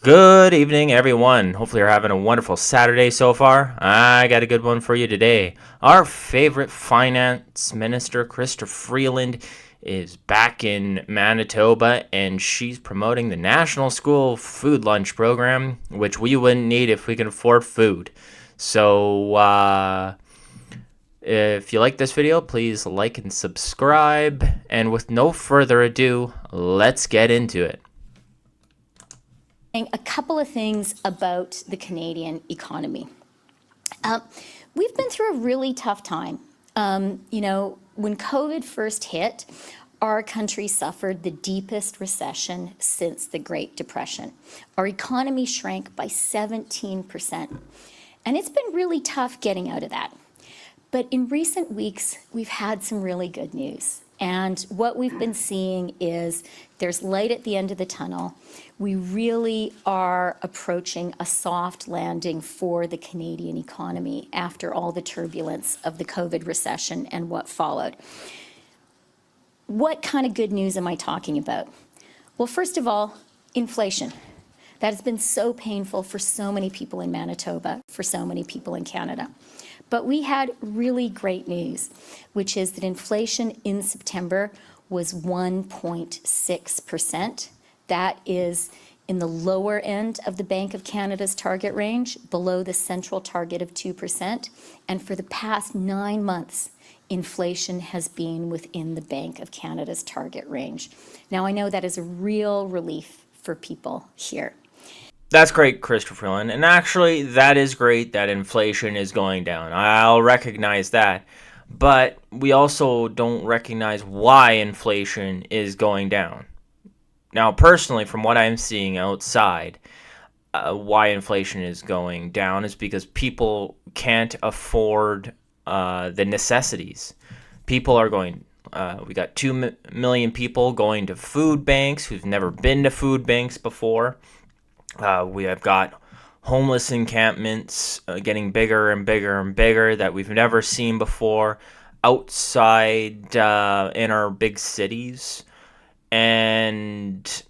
Good evening, everyone. Hopefully, you're having a wonderful Saturday so far. I got a good one for you today. Our favorite finance minister, Chrystia Freeland, is back in Manitoba, and she's promoting the National School Food Lunch Program, which we wouldn't need if we could afford food. So, if you like this video, please like and subscribe. And with no further ado, let's get into it. A couple of things about the Canadian economy. We've been through a really tough time. When COVID first hit, our country suffered the deepest recession since the Great Depression. Our economy shrank by 17%. And it's been really tough getting out of that. But in recent weeks, we've had some really good news. And what we've been seeing is there's light at the end of the tunnel. We really are approaching a soft landing for the Canadian economy after all the turbulence of the COVID recession and what followed. What kind of good news am I talking about? Well, first of all, inflation. That has been so painful for so many people in Manitoba, for so many people in Canada. But we had really great news, which is that inflation in September was 1.6%. That is in the lower end of the Bank of Canada's target range, below the central target of 2%. And for the past 9 months, inflation has been within the Bank of Canada's target range. Now, I know that is a real relief for people here. That's great, Christopher Freeland. And actually, that is great that inflation is going down. I'll recognize that. But we also don't recognize why inflation is going down. Now, personally, from what I'm seeing outside, why inflation is going down is because people can't afford the necessities. People are going... we got 2 million people going to food banks who've never been to food banks before. We have got homeless encampments getting bigger and bigger and bigger that we've never seen before outside in our big cities. And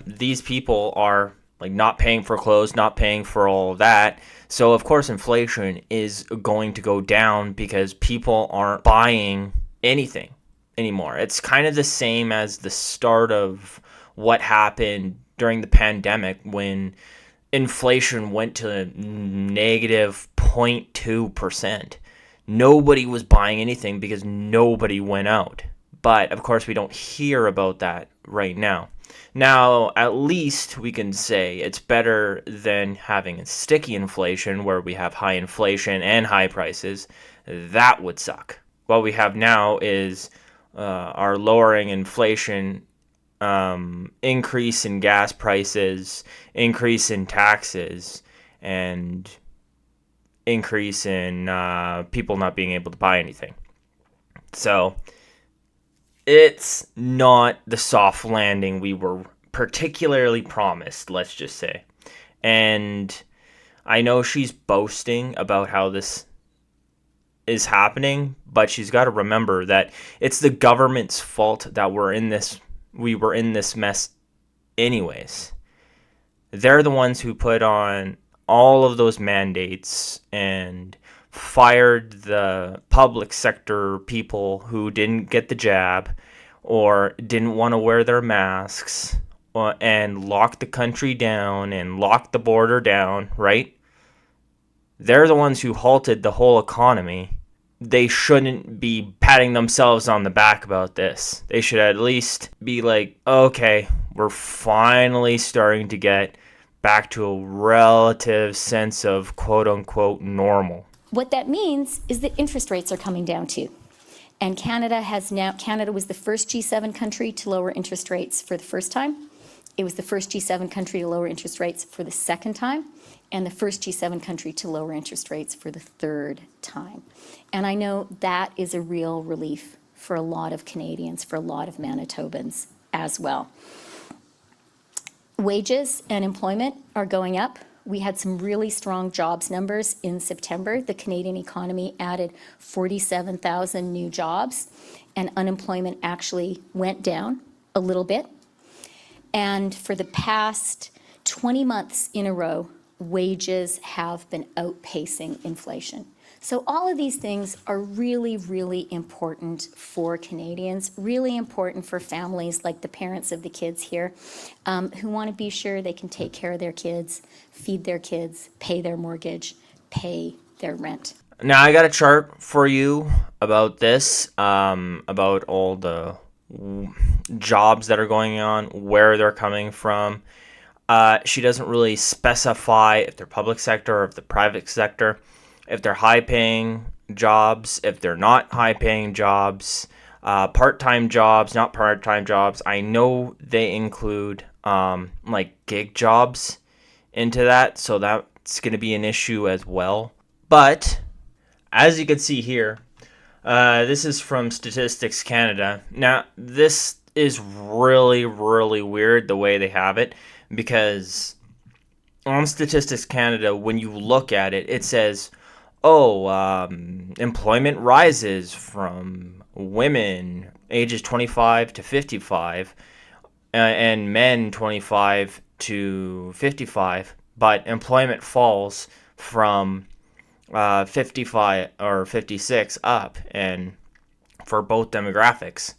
these people are like not paying for clothes, not paying for all of that. So, of course, inflation is going to go down because people aren't buying anything anymore. It's kind of the same as the start of what happened during the pandemic when inflation went to negative 0.2%. Nobody was buying anything because nobody went out. But, of course, we don't hear about that right now. Now, at least we can say it's better than having a sticky inflation where we have high inflation and high prices. That would suck. What we have now is our lowering inflation, increase in gas prices, increase in taxes, and increase in people not being able to buy anything. So it's not the soft landing we were particularly promised, let's just say. And I know she's boasting about how this is happening, but she's got to remember that it's the government's fault that we were in this mess anyways. They're the ones who put on all of those mandates and fired the public sector people who didn't get the jab or didn't want to wear their masks, and locked the country down and locked the border down, right? They're the ones who halted the whole economy. They shouldn't be patting themselves on the back about this. They should at least be like, okay, we're finally starting to get back to a relative sense of quote-unquote normal. What that means is that interest rates are coming down too. And Canada was the first G7 country to lower interest rates for the first time. It was the first G7 country to lower interest rates for the second time, and the first G7 country to lower interest rates for the third time. And I know that is a real relief for a lot of Canadians, for a lot of Manitobans as well. Wages and employment are going up. We had some really strong jobs numbers in September. The Canadian economy added 47,000 new jobs, and unemployment actually went down a little bit. And for the past 20 months in a row, wages have been outpacing inflation. So all of these things are really, really important for Canadians, really important for families like the parents of the kids here, who want to be sure they can take care of their kids, feed their kids, pay their mortgage, pay their rent. Now I got a chart for you about this, about all the jobs that are going on, where they're coming from. She doesn't really specify if they're public sector or if they're private sector, if they're high-paying jobs, if they're not high-paying jobs, part-time jobs, not part-time jobs. I know they include like gig jobs into that, so that's going to be an issue as well. But as you can see here, this is from Statistics Canada. Now, this is really, really weird the way they have it, because on Statistics Canada, when you look at it, it says, employment rises from women ages 25 to 55 and men 25 to 55, but employment falls from 55 or 56 up, and for both demographics.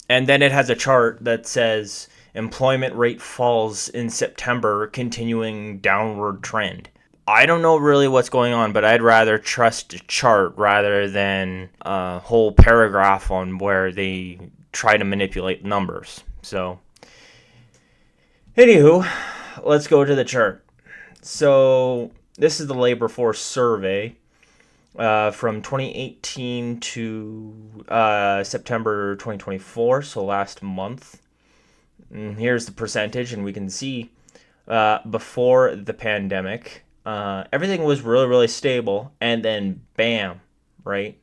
And then it has a chart that says employment rate falls in September, continuing downward trend. I don't know really what's going on, but I'd rather trust a chart rather than a whole paragraph on where they try to manipulate numbers. So, anywho, let's go to the chart. So, this is the labor force survey from 2018 to September 2024, so last month. And here's the percentage, and we can see before the pandemic, everything was really, really stable, and then bam, right?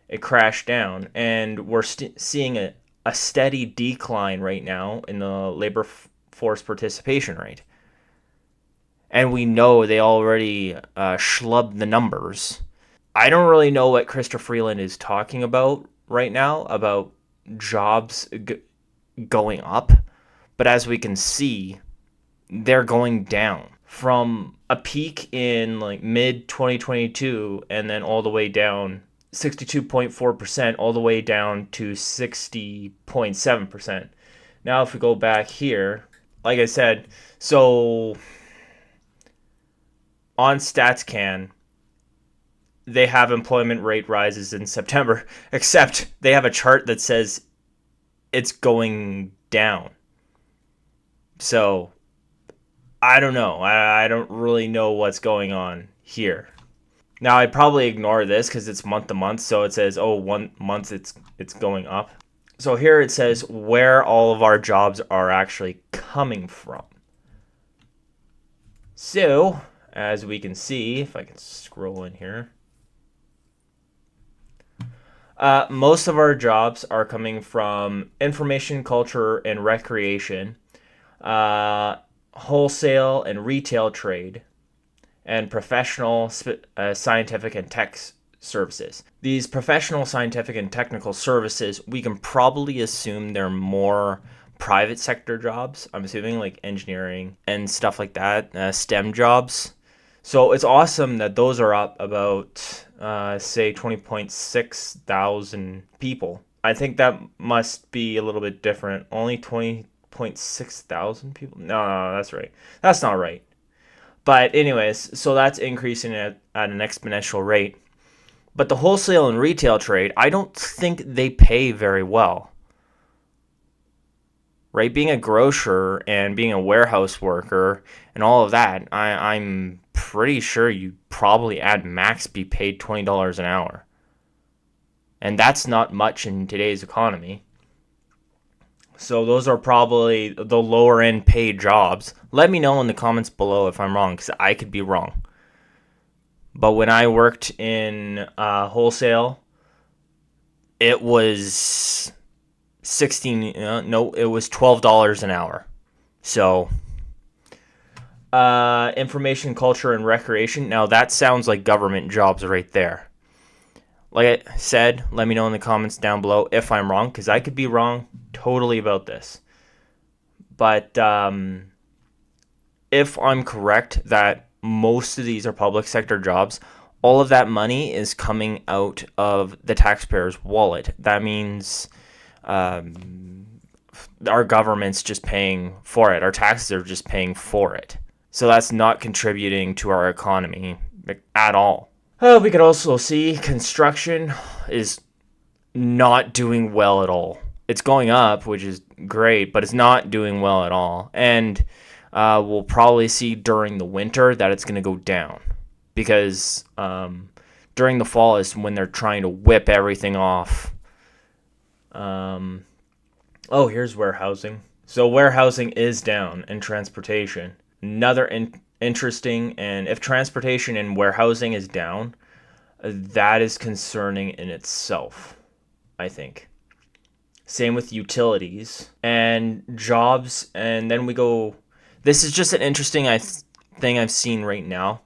It crashed down, and we're seeing a steady decline right now in the labor force participation rate. And we know they already schlubbed the numbers. I don't really know what Chrystia Freeland is talking about right now, about jobs going up. But as we can see, they're going down from a peak in like mid 2022 and then all the way down 62.4% all the way down to 60.7%. Now if we go back here, like I said, so on StatsCan, they have employment rate rises in September, except they have a chart that says it's going down. So I don't know. I don't really know what's going on here. Now I'd probably ignore this because it's month to month. So it says, 1 month it's going up. So here it says where all of our jobs are actually coming from. So as we can see, if I can scroll in here, most of our jobs are coming from information, culture, and recreation, wholesale and retail trade, and professional, scientific, and tech services. These professional, scientific, and technical services, we can probably assume they're more private sector jobs. I'm assuming like engineering and stuff like that, STEM jobs. So it's awesome that those are up about, say, 20.6 thousand people. I think that must be a little bit different. Only 20.6 thousand people? No, that's right. That's not right. But anyways, so that's increasing at an exponential rate. But the wholesale and retail trade, I don't think they pay very well. Right? Being a grocer and being a warehouse worker and all of that, I'm pretty sure you probably at max be paid $20 an hour. And that's not much in today's economy. So those are probably the lower end paid jobs. Let me know in the comments below if I'm wrong, because I could be wrong. But when I worked in wholesale, it was it was $12 an hour. So information, culture, and recreation. Now that sounds like government jobs right there. Like I said, let me know in the comments down below if I'm wrong, because I could be wrong totally about this. But if I'm correct that most of these are public sector jobs, all of that money is coming out of the taxpayer's wallet. That means our government's just paying for it. Our taxes are just paying for it. So that's not contributing to our economy at all. We could also see construction is not doing well at all. It's going up, which is great, but it's not doing well at all. And we'll probably see during the winter that it's going to go down because during the fall is when they're trying to whip everything off. Here's warehousing. So warehousing is down and transportation. Another interesting, and if transportation and warehousing is down, that is concerning in itself, I think. Same with utilities and jobs. And then we go, this is just an interesting thing I've seen right now.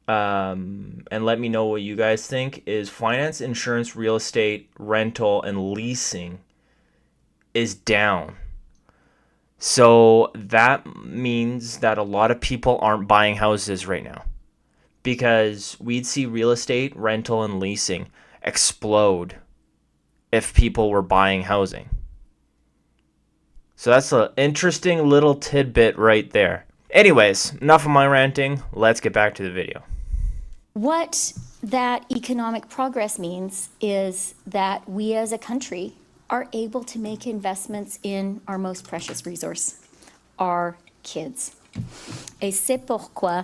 And let me know what you guys think, is finance, insurance, real estate, rental, and leasing is down. So that means that a lot of people aren't buying houses right now because we'd see real estate, rental, and leasing explode if people were buying housing. So that's an interesting little tidbit right there. Anyways, enough of my ranting. Let's get back to the video. What that economic progress means is that we as a country are able to make investments in our most precious resource, our kids. Et c'est pourquoi.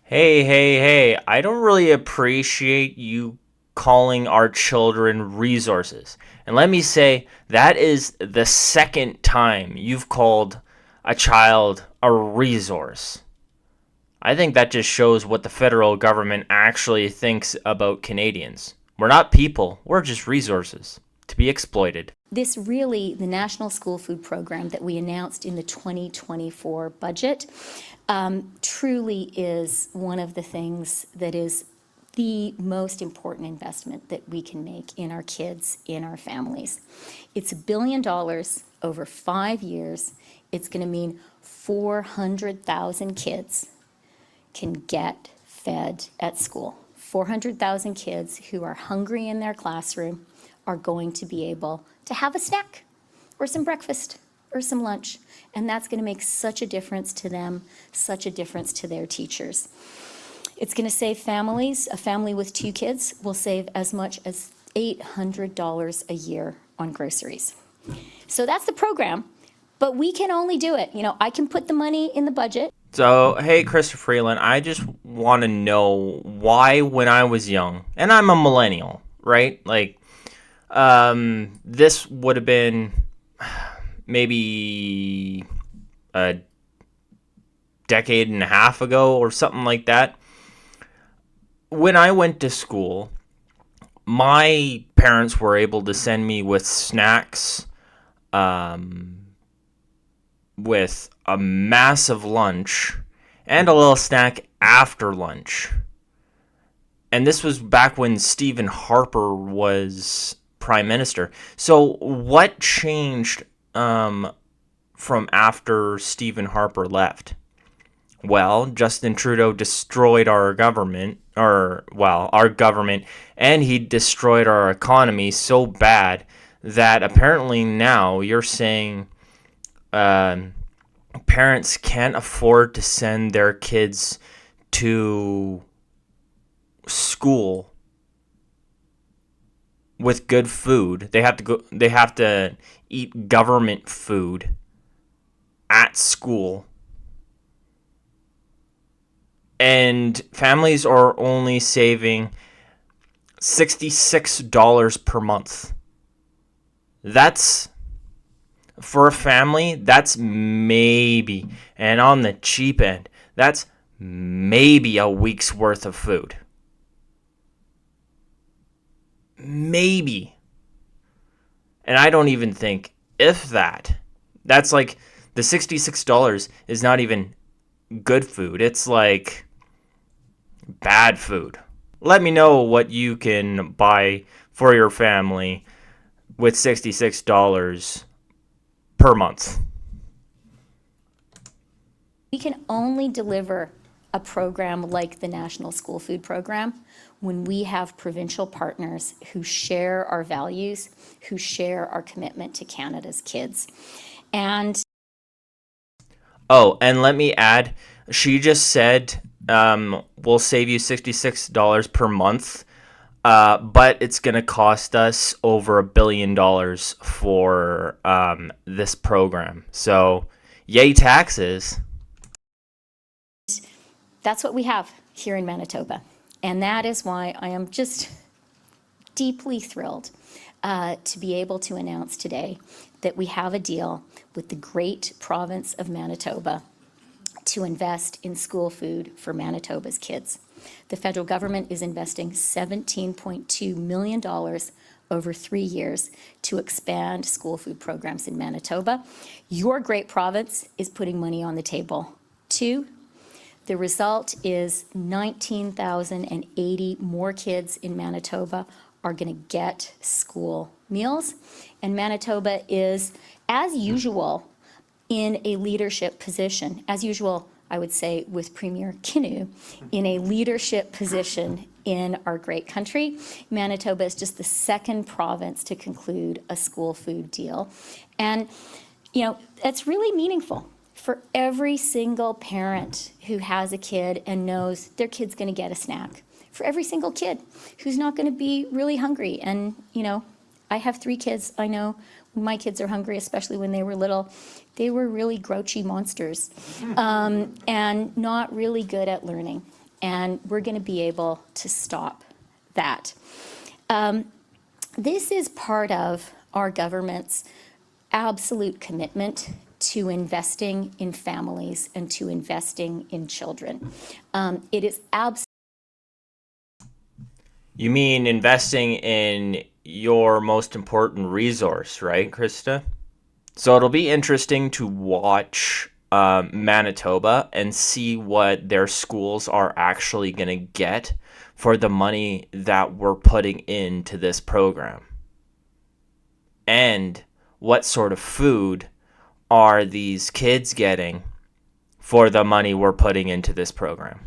Hey, I don't really appreciate you calling our children resources. And let me say, that is the second time you've called a child a resource. I think that just shows what the federal government actually thinks about Canadians. We're not people, we're just resources to be exploited. This really, the National School Food Program that we announced in the 2024 budget, truly is one of the things that is the most important investment that we can make in our kids, in our families. It's $1 billion over 5 years. It's going to mean 400,000 kids can get fed at school. 400,000 kids who are hungry in their classroom are going to be able to have a snack or some breakfast or some lunch. And that's going to make such a difference to them, such a difference to their teachers. It's going to save families. A family with 2 kids will save as much as $800 a year on groceries. So that's the program, but we can only do it. You know, I can put the money in the budget. So, hey, Chrystia Freeland, I just want to know why when I was young, and I'm a millennial, right? Like, this would have been maybe a decade and a half ago or something like that. When I went to school, my parents were able to send me with snacks, with a massive lunch, and a little snack after lunch. And this was back when Stephen Harper was Prime Minister. So what changed from after Stephen Harper left? Well, Justin Trudeau destroyed our government, and he destroyed our economy so bad that apparently now you're saying parents can't afford to send their kids to school with good food. They have to eat government food at school. And families are only saving $66 per month. That's, for a family, that's maybe, and on the cheap end, that's maybe a week's worth of food. Maybe. And I don't even think, if that, that's like, the $66 is not even good food. It's like bad food. Let me know what you can buy for your family with $66 per month. We can only deliver a program like the National School Food Program when we have provincial partners who share our values, who share our commitment to Canada's kids. And Oh, and let me add, she just said we'll save you $66 per month, but it's going to cost us over $1 billion for this program. So, yay, taxes. that's what we have here in Manitoba. And that is why I am just deeply thrilled to be able to announce today that we have a deal with the great province of Manitoba to invest in school food for Manitoba's kids. The federal government is investing $17.2 million over 3 years to expand school food programs in Manitoba. Your great province is putting money on the table too. The result is 19,080 more kids in Manitoba are going to get school meals. And Manitoba is, as usual, in a leadership position, as usual, I would say, with Premier Kinnu, in a leadership position in our great country. Manitoba is just the second province to conclude a school food deal. And, you know, that's really meaningful for every single parent who has a kid and knows their kid's going to get a snack. For every single kid who's not going to be really hungry. And, you know, I have 3 kids. I know when my kids are hungry, especially when they were little, they were really grouchy monsters and not really good at learning. And we're going to be able to stop that. This is part of our government's absolute commitment to investing in families and to investing in children. It is absolutely. You mean investing in your most important resource, right, Krista? So it'll be interesting to watch Manitoba and see what their schools are actually going to get for the money that we're putting into this program. And what sort of food are these kids getting for the money we're putting into this program?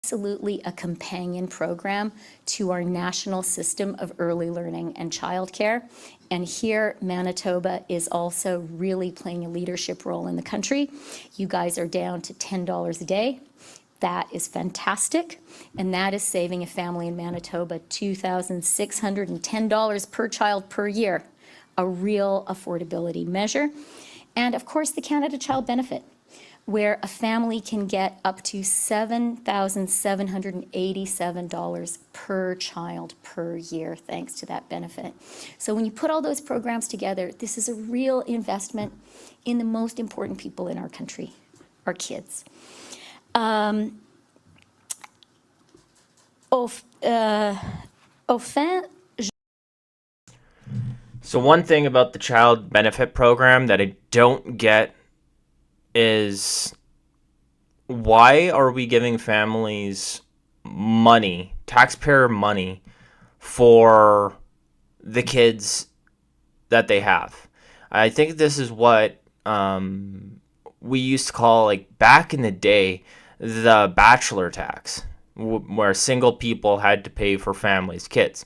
Absolutely a companion program to our national system of early learning and childcare. And here, Manitoba is also really playing a leadership role in the country. You guys are down to $10 a day. That is fantastic. And that is saving a family in Manitoba $2,610 per child per year, a real affordability measure. And of course, the Canada Child Benefit, where a family can get up to $7,787 per child per year, thanks to that benefit. So when you put all those programs together, this is a real investment in the most important people in our country, our kids. So one thing about the child benefit program that I don't get is, why are we giving families money, taxpayer money, for the kids that they have? I think this is what we used to call, like back in the day, the Bachelor Tax, where single people had to pay for families' kids.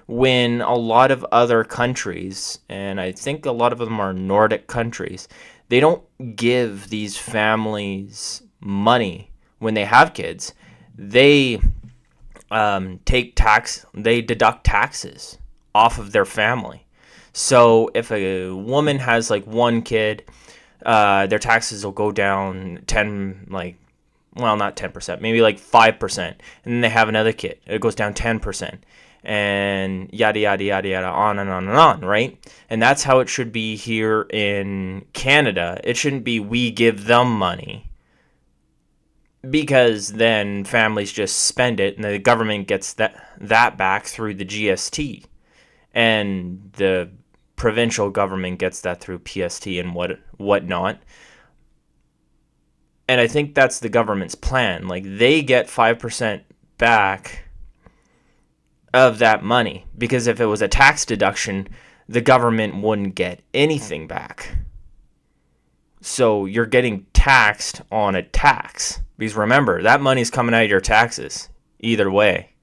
When a lot of other countries, and I think a lot of them are Nordic countries, they don't give these families money when they have kids. They they deduct taxes off of their family. So if a woman has like one kid, their taxes will go down not 10%, maybe like 5%. And then they have another kid, it goes down 10%. And yada, yada, yada, yada, on and on and on, right? And that's how it should be here in Canada. It shouldn't be we give them money, because then families just spend it and the government gets that back through the GST. And the provincial government gets that through PST and whatnot. And I think that's the government's plan. Like, they get 5% back of that money, because if it was a tax deduction, the government wouldn't get anything back. So you're getting taxed on a tax. Because remember, that money's coming out of your taxes either way.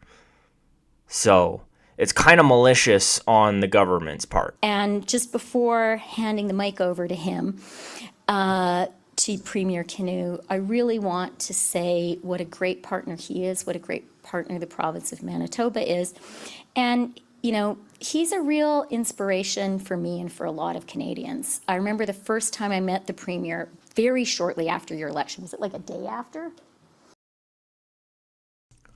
So it's kind of malicious on the government's part. And just before handing the mic over to him, to Premier Canoe, I really want to say what a great partner he is, what a great partner the province of Manitoba is. And, you know, he's a real inspiration for me and for a lot of Canadians. I remember the first time I met the Premier very shortly after your election. Was it like a day after?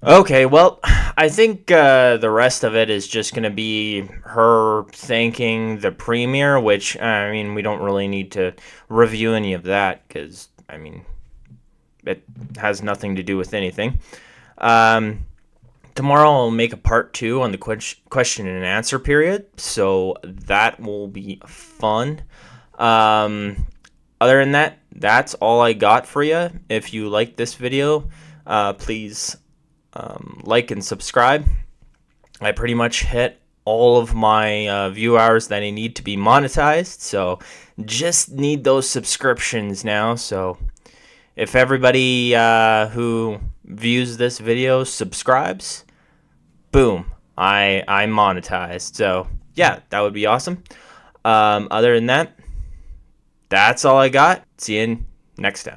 Okay, well, I think the rest of it is just going to be her thanking the premier, which, I mean, we don't really need to review any of that because, I mean, it has nothing to do with anything. Tomorrow I'll make a part 2 on the question and answer period, so that will be fun. Other than that, that's all I got for you. If you like this video, please like and subscribe. I pretty much hit all of my view hours that I need to be monetized, so just need those subscriptions now. So if everybody who views this video subscribes, boom, I'm monetized. So yeah, that would be awesome. Other than that, that's all I got. See you next time.